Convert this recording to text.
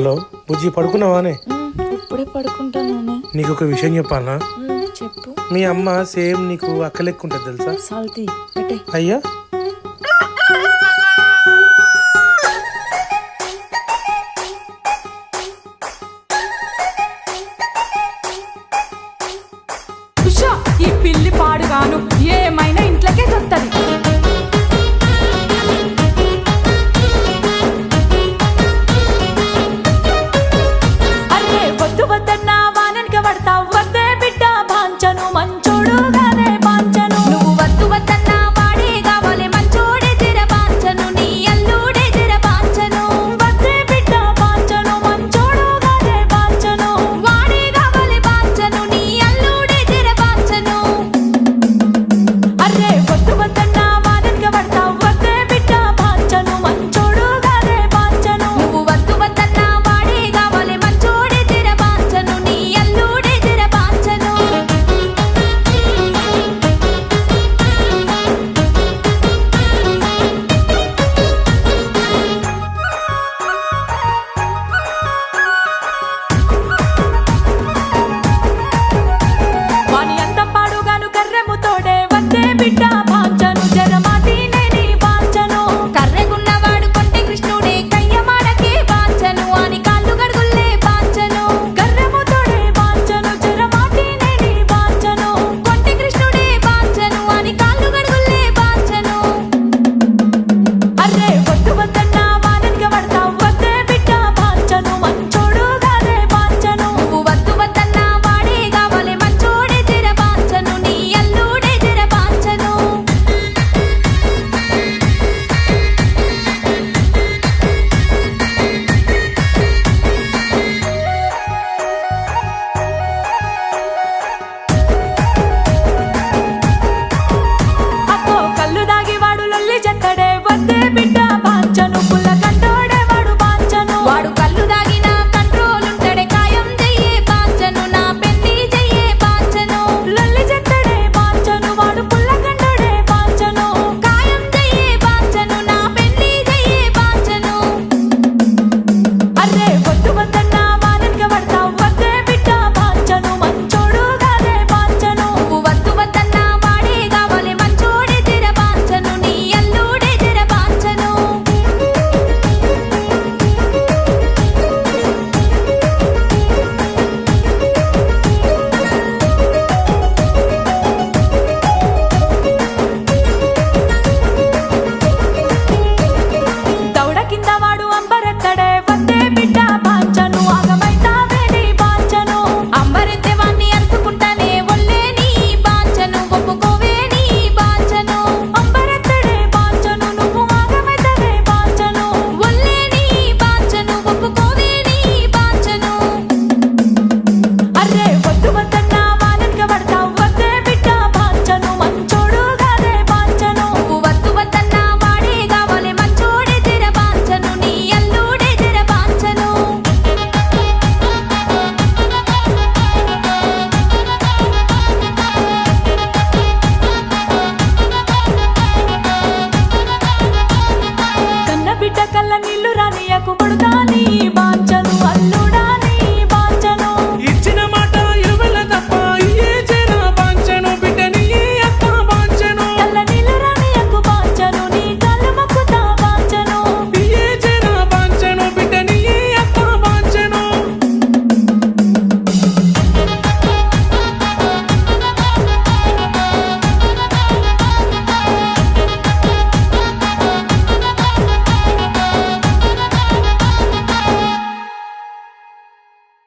Hello బుజ్జి, పడుకున్నావానే? ఇప్పుడే పడుకుంటాను. నీకు ఒక విషయం చెప్పాలా? చెప్పు. మీ అమ్మ సేమ్ నీకు అక్క లెక్క ఉంటుంది తెలుసా? సాల్తీ పెట్టే. అయ్యా ఈ పిల్లి పాడుగాను ఏమైనా ఇంట్లోకే సత్తది. అరే వద్దు వద్దన్నా వాననికి పడతావు. వద్దే బిడ్డ బాంచను మంచోడు గానే బాంచను. నువ్వు వద్దు వద్దన్నా వాడే కావాలి మంచోడే జర బాంచను. నీ అల్లుడే జర బాంచను. వద్దే బిడ్డ బాంచను మంచోడు గానే బాంచను. వాడే కావాలి బాంచను. నీ అల్లుడే జర బాంచను. అరే వద్దు వద్దన్నా వాననికి పడతావు. వద్దే బిడ్డ బాంచను మంచోడు గానే బాంచను. నువ్వు వద్దు వద్దన్నా వాడే కావాలి మంచోడే జర బాంచను. నీ అల్లుడే జర బాంచను. వాని అంత పాడుగాను కర్రెముతోడే వద్దే బిడ్డ బాంచను. జరమాటినే నీ బాంచను. కర్రెగున్నవాడు కొంటె కృష్ణుడే కయ్యమాడకే బాంచను. అని కాళ్ళు గడుగుల్లే బాంచను. కర్రెముతోడే బాంచను. జరమాటినే నీ బాంచను. కొంటె కృష్ణుడే బాంచను. అని కాళ్ళు గడుగుల్లే బాంచను. అరే వద్దు వద్దన్నా వాననికి పడతావు. వద్దే బిడ్డ బాంచను మంచోడు గానే బాంచను. నువ్వు వద్దు వద్దన్నా వాడే కావాలి మంచోడే జర బాంచను. నీ అల్లుడే జర బాంచను. అక్కో కళ్ళు దాగి వాడు లొల్లి చెత్తడే వద్దే బిడ్డ బాంచను. పుల్ల కంటోడే వాడు బాంచను. వాడు కళ్ళు దాగిన కంట్రోల్ ఉంటాడే కాయం చెయ్యే బాంచను. నా పెళ్లి చెయ్యే బాంచను. లొల్లి చెత్తడే బాంచను. వాడు పుల్ల కంటోడే బాంచను. కాయం చెయ్యే బాంచను. నా పెళ్లి చెయ్యే బాంచను. అరే వద్దు వద్దన్నా వాననికి పడతావు. వద్దే బిడ్డ బాంచను మంచోడు గానే బాంచను. నువ్వు వద్దు వద్దన్నా వాడే కావాలి మంచోడే జర బాంచను. నీ అల్లుడే జర బాంచను. దౌడ కింద వాడు అంబరెత్తడే వద్దే బిడ్డ బాంచను. ఆగమైతావే నీ బాంచను. అంబరెత్తే వాణ్ణి అనుకుంటానే ఒళ్ళే నీ బాంచను. ఒప్పుకోవే నీ బాంచను. అంబరెత్తడే బాంచను. నువ్వు ఆగమైతావే బాంచను. ఒళ్ళే నీ బాంచను. ఒప్పుకోవే నీ బాంచను. అరే వద్దు వద్దన్నా వాననికి పడతావు. వద్దే బిడ్డ బాంచను మంచోడు గానే బాంచను. నువ్వు వద్దు వద్దన్నా వాడే కావాలి మంచోడే జర బాంచను. నీ అల్లుడే జర బాంచను. కన్న బిడ్డ కళ్ళ నీళ్లు రానియకు కొడుతా నీ